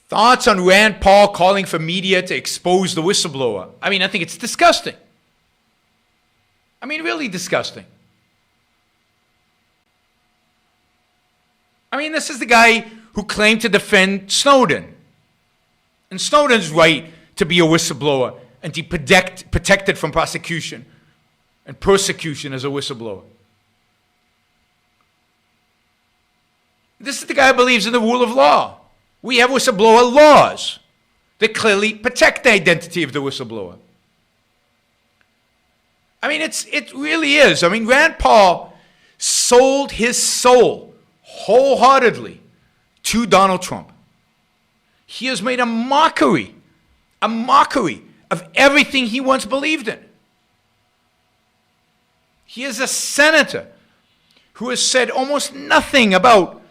Thoughts on Rand Paul calling for media to expose the whistleblower? I mean, I think it's disgusting. I mean, really disgusting. I mean, this is the guy who claimed to defend Snowden. And Snowden's right to be a whistleblower and to be protected from prosecution and persecution as a whistleblower. This is the guy who believes in the rule of law. We have whistleblower laws that clearly protect the identity of the whistleblower. I mean, it really is. I mean, Rand Paul sold his soul wholeheartedly to Donald Trump. He has made a mockery of everything he once believed in. He is a senator who has said almost nothing about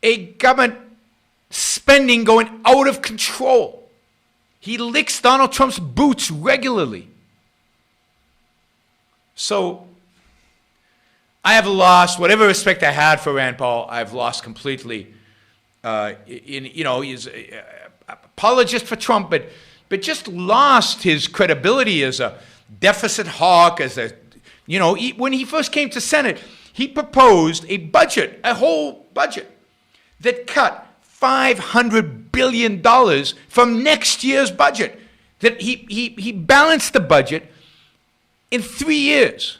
a government spending going out of control. He licks Donald Trump's boots regularly. So I have lost whatever respect I had for Rand Paul. I've lost completely. He's an apologist for Trump, but just lost his credibility as a deficit hawk. When he first came to Senate, he proposed a whole budget that cut $500 billion from next year's budget. That he balanced the budget in 3 years.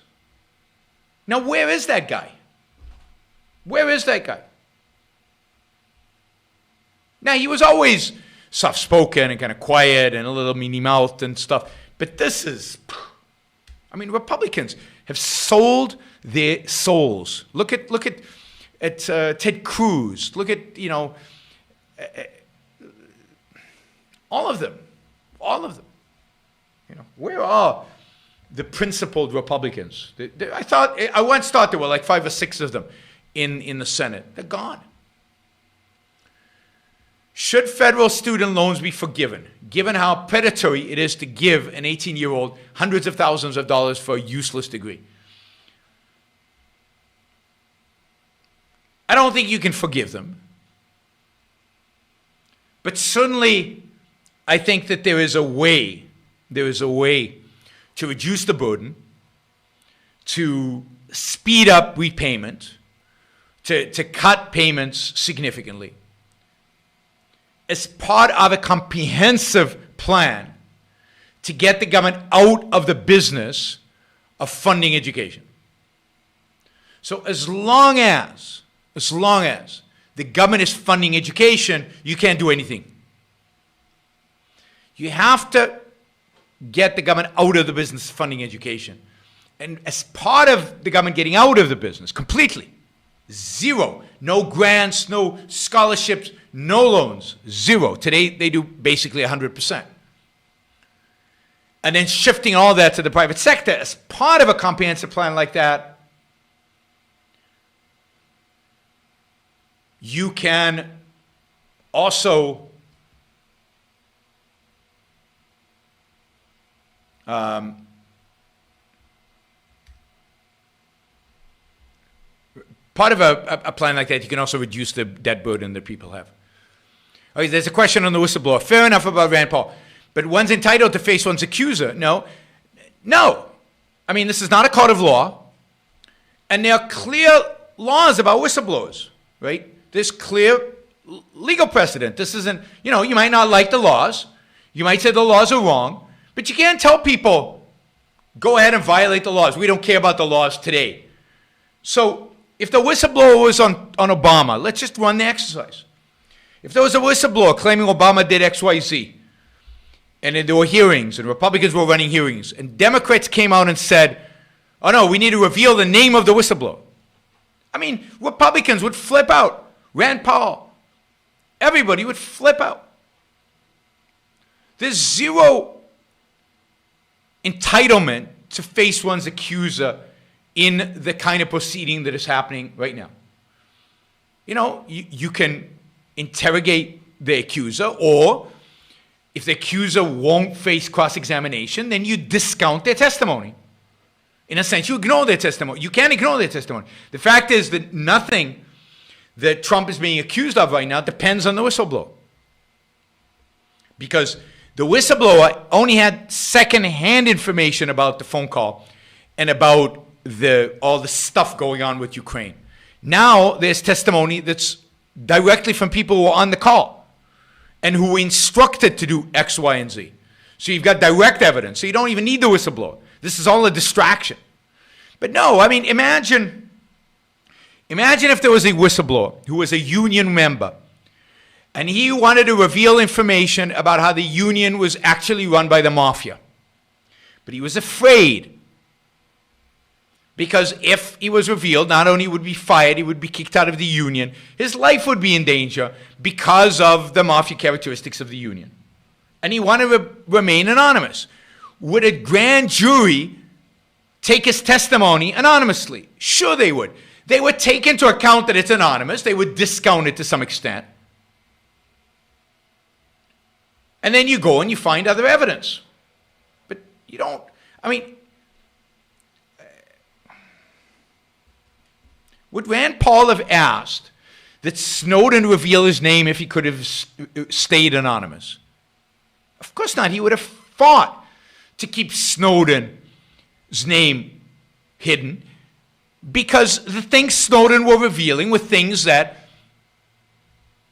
Now, where is that guy? Where is that guy? Now, he was always soft-spoken and kind of quiet and a little mealy-mouthed and stuff. But this is, I mean, Republicans have sold their souls. Look at Ted Cruz. Look at, all of them. Where are the principled Republicans? I once thought there were like 5 or 6 of them in the Senate. They're gone. Should federal student loans be forgiven, given how predatory it is to give an 18-year-old hundreds of thousands of dollars for a useless degree? I don't think you can forgive them. But certainly, I think that there is a way to reduce the burden, to speed up repayment, to cut payments significantly, as part of a comprehensive plan to get the government out of the business of funding education. So as long as the government is funding education, you can't do anything. You have to get the government out of the business of funding education. And as part of the government getting out of the business completely, zero, no grants, no scholarships, no loans, zero. Today, they do basically 100%. And then shifting all that to the private sector as part of a comprehensive plan like that, you can also part of a plan like that, you can also reduce the debt burden that people have. Okay, there's a question on the whistleblower. Fair enough about Rand Paul. But one's entitled to face one's accuser. No. I mean, this is not a court of law. And there are clear laws about whistleblowers, right? There's clear legal precedent. This isn't, you might not like the laws. You might say the laws are wrong. But you can't tell people, go ahead and violate the laws. We don't care about the laws today. So if the whistleblower was on Obama, let's just run the exercise. If there was a whistleblower claiming Obama did X, Y, Z, and then there were hearings, and Republicans were running hearings, and Democrats came out and said, oh no, we need to reveal the name of the whistleblower. I mean, Republicans would flip out. Rand Paul. Everybody would flip out. There's zero entitlement to face one's accuser in the kind of proceeding that is happening right now. You can interrogate the accuser, or if the accuser won't face cross-examination, then you discount their testimony. In a sense, you ignore their testimony. You can't ignore their testimony. The fact is that nothing that Trump is being accused of right now depends on the whistleblower. because the whistleblower only had second-hand information about the phone call and about all the stuff going on with Ukraine. Now there's testimony that's directly from people who were on the call and who were instructed to do X, Y, and Z. So you've got direct evidence. So you don't even need the whistleblower. This is all a distraction. But no, I mean, imagine if there was a whistleblower who was a union member and he wanted to reveal information about how the union was actually run by the mafia. But he was afraid, because if he was revealed, not only would he be fired, he would be kicked out of the union. His life would be in danger because of the mafia characteristics of the union. And he wanted to remain anonymous. Would a grand jury take his testimony anonymously? Sure they would. They would take into account that it's anonymous. They would discount it to some extent. And then you go and you find other evidence. But you don't, I mean, would Rand Paul have asked that Snowden reveal his name if he could have stayed anonymous? Of course not. He would have fought to keep Snowden's name hidden, because the things Snowden were revealing were things that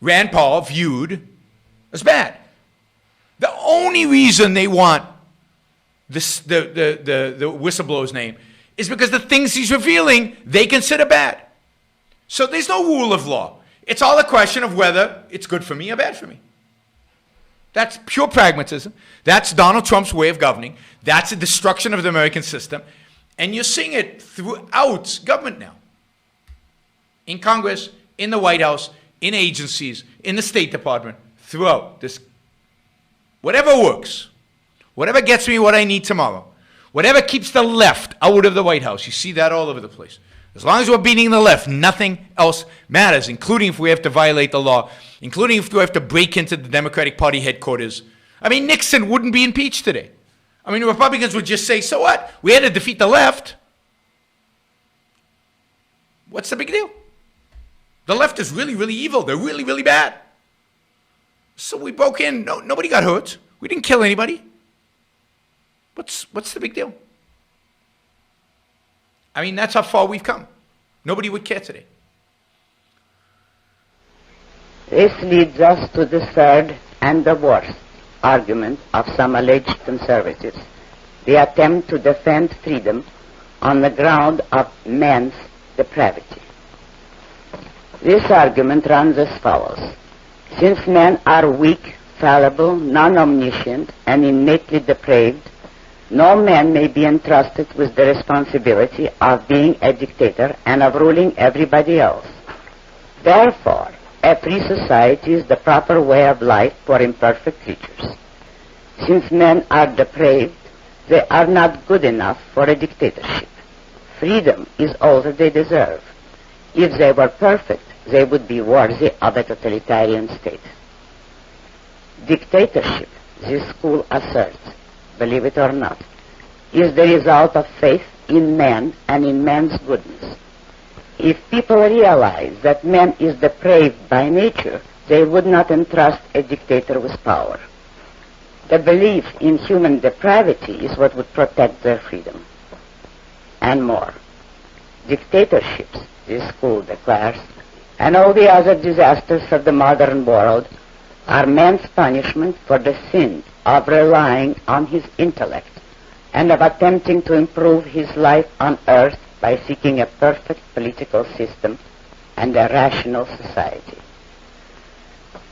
Rand Paul viewed as bad. The only reason they want this, the whistleblower's name is because the things he's revealing they consider bad. So there's no rule of law. It's all a question of whether it's good for me or bad for me. That's pure pragmatism. That's Donald Trump's way of governing. That's the destruction of the American system. And you're seeing it throughout government now. In Congress, in the White House, in agencies, in the State Department, throughout this. Whatever works, whatever gets me what I need tomorrow, whatever keeps the left out of the White House, you see that all over the place. As long as we're beating the left, nothing else matters, including if we have to violate the law, including if we have to break into the Democratic Party headquarters. I mean, Nixon wouldn't be impeached today. I mean, the Republicans would just say, so what? We had to defeat the left. What's the big deal? The left is really, really evil. They're really, really bad. So we broke in. No, nobody got hurt. We didn't kill anybody. What's the big deal? I mean, that's how far we've come. Nobody would care today. This leads us to the third and the worst argument of some alleged conservatives, the attempt to defend freedom on the ground of man's depravity. This argument runs as follows. Since men are weak, fallible, non-omniscient, and innately depraved, no man may be entrusted with the responsibility of being a dictator and of ruling everybody else. Therefore, a free society is the proper way of life for imperfect creatures. Since men are depraved, they are not good enough for a dictatorship. Freedom is all that they deserve. If they were perfect, they would be worthy of a totalitarian state. Dictatorship, this school asserts, believe it or not, is the result of faith in man and in man's goodness. If people realize that man is depraved by nature, they would not entrust a dictator with power. The belief in human depravity is what would protect their freedom. And more. Dictatorships, this school declares, and all the other disasters of the modern world are man's punishment for the sin of relying on his intellect and of attempting to improve his life on earth by seeking a perfect political system and a rational society.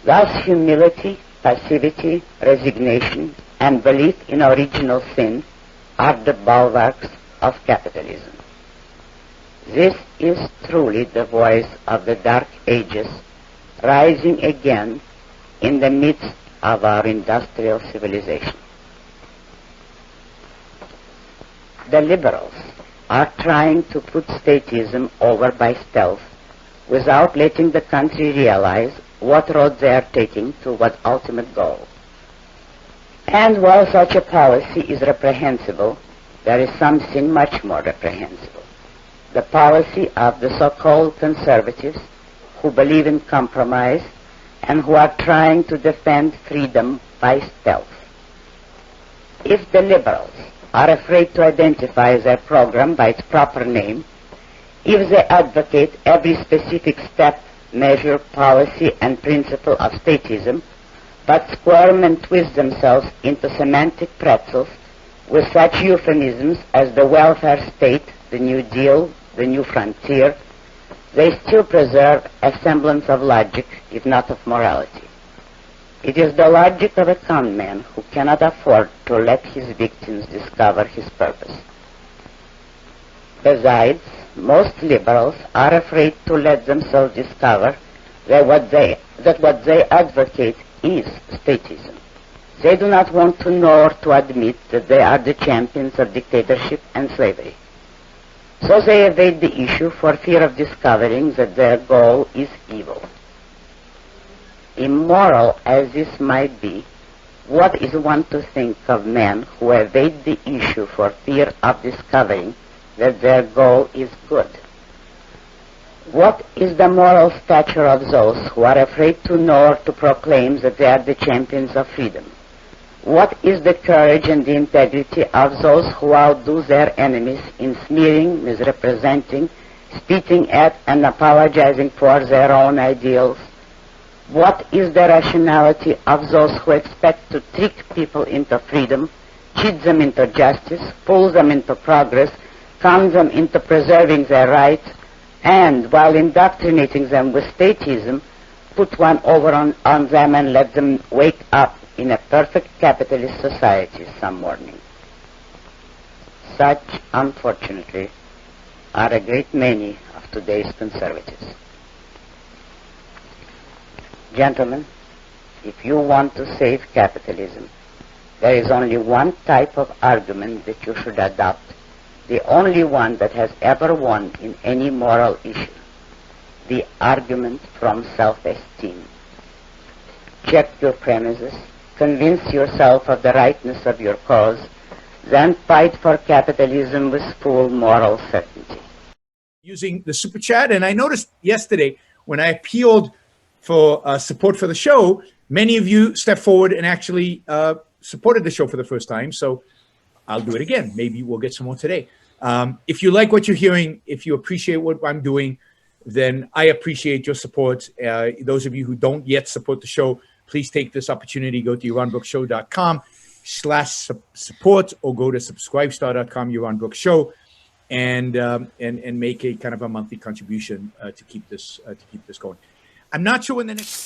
Thus, humility, passivity, resignation, and belief in original sin are the bulwarks of capitalism. This is truly the voice of the Dark Ages rising again in the midst of our industrial civilization. The liberals are trying to put statism over by stealth without letting the country realize what road they are taking to what ultimate goal. And while such a policy is reprehensible, there is something much more reprehensible. The policy of the so-called conservatives who believe in compromise and who are trying to defend freedom by stealth. If the liberals are afraid to identify their program by its proper name, if they advocate every specific step, measure, policy, and principle of statism, but squirm and twist themselves into semantic pretzels with such euphemisms as the welfare state, the New Deal, the New Frontier, they still preserve a semblance of logic, if not of morality. It is the logic of a con man who cannot afford to let his victims discover his purpose. Besides, most liberals are afraid to let themselves discover that what they advocate is statism. They do not want to know or to admit that they are the champions of dictatorship and slavery. So they evade the issue for fear of discovering that their goal is evil. Immoral as this might be, what is one to think of men who evade the issue for fear of discovering that their goal is good? What is the moral stature of those who are afraid to know or to proclaim that they are the champions of freedom? What is the courage and the integrity of those who outdo their enemies in smearing, misrepresenting, spitting at, and apologizing for their own ideals? What is the rationality of those who expect to trick people into freedom, cheat them into justice, fool them into progress, con them into preserving their rights, and, while indoctrinating them with statism, put one over on them and let them wake up in a perfect capitalist society some morning? Such, unfortunately, are a great many of today's conservatives. Gentlemen, if you want to save capitalism, there is only one type of argument that you should adopt, the only one that has ever won in any moral issue: the argument from self-esteem. Check your premises, convince yourself of the rightness of your cause, then fight for capitalism with full moral certainty. Using the super chat, and I noticed yesterday when I appealed for support for the show, many of you stepped forward and actually supported the show for the first time. So I'll do it again. Maybe we'll get some more today. If you like what you're hearing, if you appreciate what I'm doing, then I appreciate your support. Those of you who don't yet support the show, please take this opportunity. Go to yaronbrookshow.com/support or go to subscribestar.com, Yaron Brook Show, and make a kind of a monthly contribution to keep this going. I'm not sure when the next